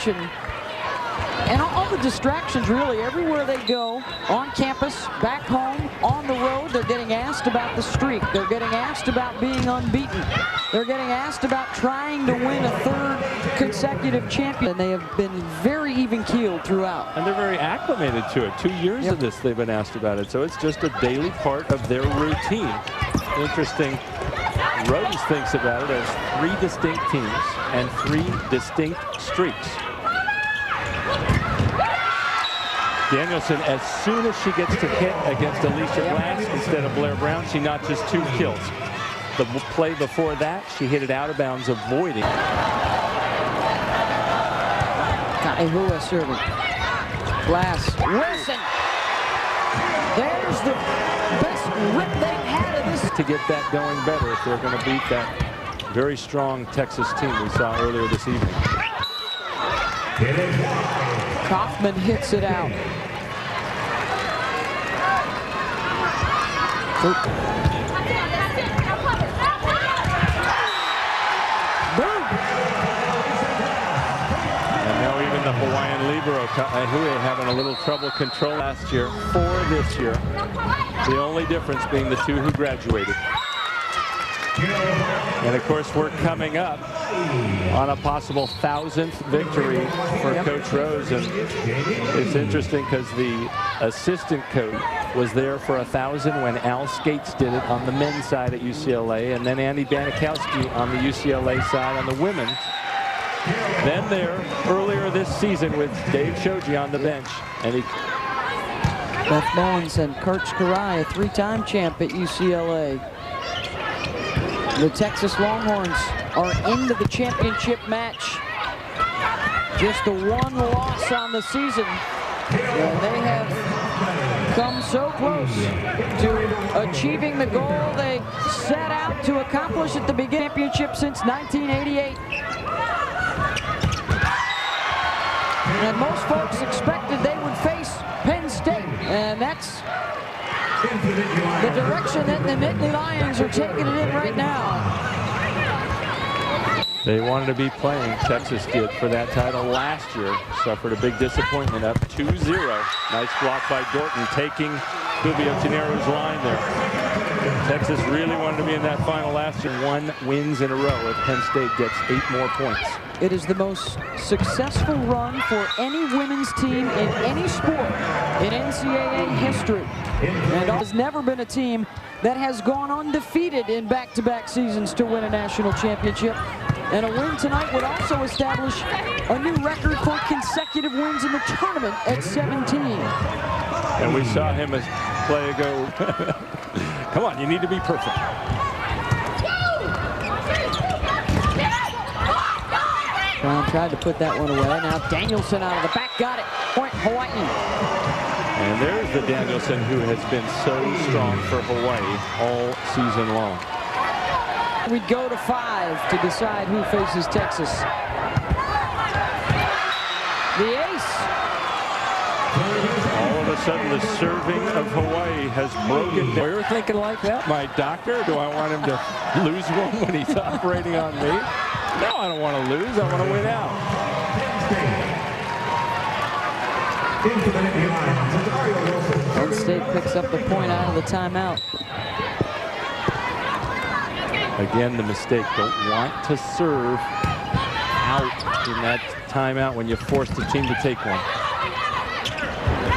attention. And all the distractions, really, everywhere they go, on campus, back home, on the road, they're getting asked about the streak. They're getting asked about being unbeaten. They're getting asked about trying to win a third consecutive champion. They have been very even-keeled throughout. And they're very acclimated to it. 2 years of this, they've been asked about it. So it's just a daily part of their routine. Interesting. Rose thinks about it as 3 distinct teams and 3 distinct streaks. Danielson, as soon as she gets to hit against Alicia Glass instead of Blair Brown, she notches 2 kills. The play before that, she hit it out of bounds, avoiding. Kaihua serving. Glass. Wilson. There's the best rip they've had of this. To get that going better if they're going to beat that very strong Texas team we saw earlier this evening. Kaufman hits it out. Boom. And now even the Hawaiian libero, Kaihua, having a little trouble control last year for this year. The only difference being the 2 who graduated. And of course, we're coming up on a possible 1,000th victory for Coach Rose. And it's interesting because the assistant coach was there for 1,000 when Al Skates did it on the men's side at UCLA, and then Andy Banikowski on the UCLA side on the women. Then there earlier this season with Dave Shoji on the bench. And he Beth Mullins and Kurt Skarai, a 3-time champ at UCLA. The Texas Longhorns are into the championship match. Just the 1 loss on the season. And they have come so close to achieving the goal they set out to accomplish at the beginning of the championship since 1988. And most folks expected they would face Penn State, and that's the direction that the Nittany Lions are taking it in right now. They wanted to be playing, Texas did, for that title last year. Suffered a big disappointment, up 2-0. Nice block by Dorton, taking Julio Tenero's line there. Texas really wanted to be in that final last year. 1 wins in a row if Penn State gets 8 more points. It is the most successful run for any women's team in any sport in NCAA history. And there's never been a team that has gone undefeated in back-to-back seasons to win a national championship. And a win tonight would also establish a new record for consecutive wins in the tournament at 17. And we saw him as play go. Come on, you need to be perfect. Brown tried to put that one away. Now Danielson out of the back, got it. Point Hawaii. And there's the Danielson who has been so strong for Hawaii all season long. We'd go to 5 to decide who faces Texas. The ace. All of a sudden, the serving of Hawaii has broken down. You're thinking like that, my doctor? Do I want him to lose one when he's operating on me? No, I don't want to lose. I want to win out. Penn State picks up the point out of the timeout. Again, the mistake. Don't want to serve out in that timeout when you force the team to take one.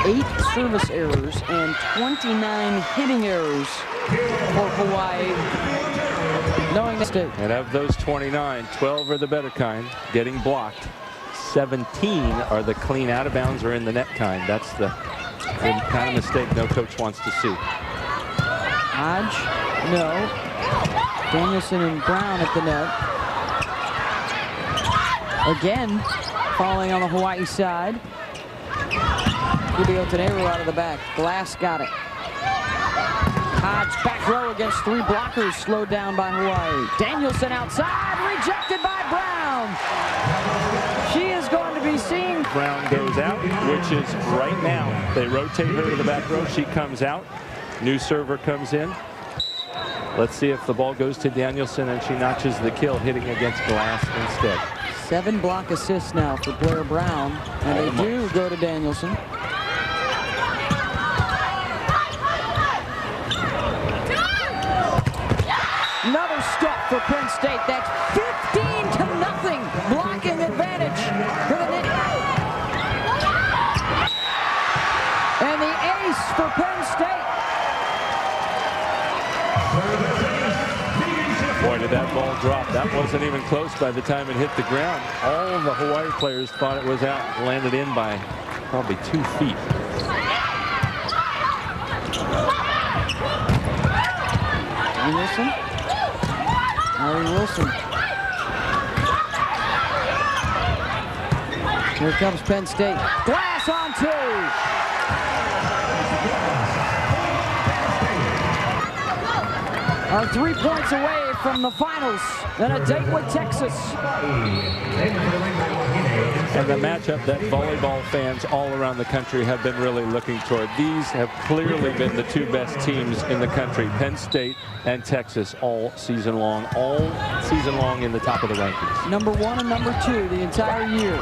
8 service errors and 29 hitting errors for Hawaii. Knowing the state. And of those 29, 12 are the better kind, getting blocked. 17 are the clean out of bounds or in the net kind. That's the kind of mistake no coach wants to see. Hodge, no. Danielson and Brown at the net. Again, falling on the Hawaii side. Julio Tenero out of the back. Glass got it. Hodge back row against 3 blockers, slowed down by Hawaii. Danielson outside, rejected by Brown. She is going to be seeing. Brown goes out, which is right now. They rotate her to the back row. She comes out. New server comes in. Let's see if the ball goes to Danielson and she notches the kill, hitting against Glass instead. 7 block assists now for Blair Brown, and they do go to Danielson. Another step for Penn State. That's 15-0 blocking advantage for the Nittany. And the ace for Penn State. Boy, did that ball drop. That wasn't even close by the time it hit the ground. All of the Hawaii players thought it was out. Landed in by probably 2 feet. Wilson. Harry Wilson. Here comes Penn State. Glass on 2. Are 3 points away from the finals and a date with Texas. And the matchup that volleyball fans all around the country have been really looking toward. These have clearly been the 2 best teams in the country, Penn State and Texas, all season long in the top of the rankings. Number 1 and number 2 the entire year.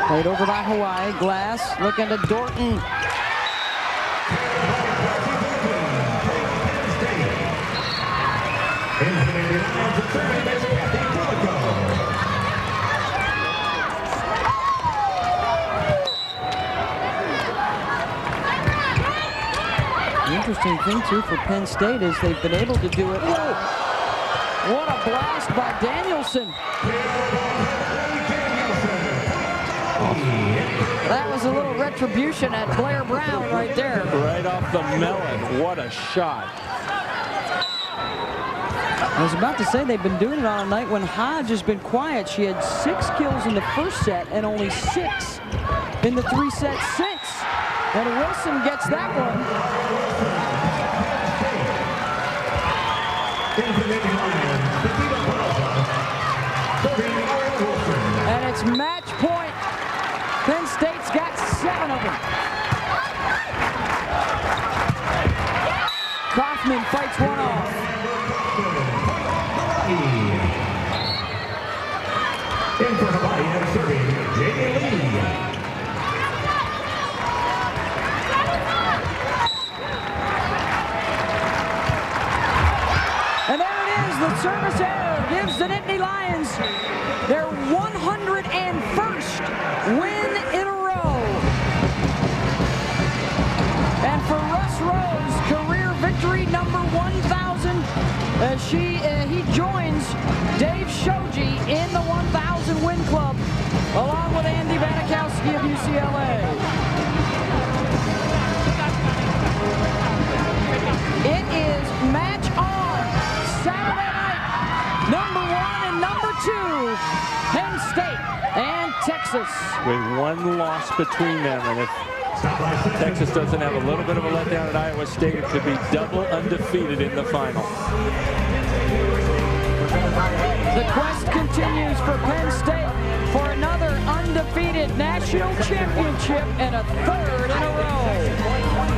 Played over by Hawaii. Glass looking to Dorton. The interesting thing, too, for Penn State is they've been able to do it. Whoa! What a blast by Danielson. That was a little retribution at Blair Brown right there. Right off the melon. What a shot. I was about to say they've been doing it on a night when Hodge has been quiet. She had 6 kills in the first set and only 6 in the 3 sets since. And Wilson gets that one. And it's match point. Penn State's got 7 of them. Kaufman fights one off. In for Hawaii and serving, Jamie Lee. And there it is, the service error gives the Nittany Lions their 101st win in a row. And for Russ Rose, career victory number 1,000 as he joins Dave Shoji in the 1,000 win club, along with Andy Vanikowski of UCLA. It is match on Saturday night, number 1 and number 2, Penn State and Texas. With 1 loss between them, and if Texas doesn't have a little bit of a letdown at Iowa State, it could be double undefeated in the final. The quest continues for Penn State for another undefeated national championship and a 3rd in a row.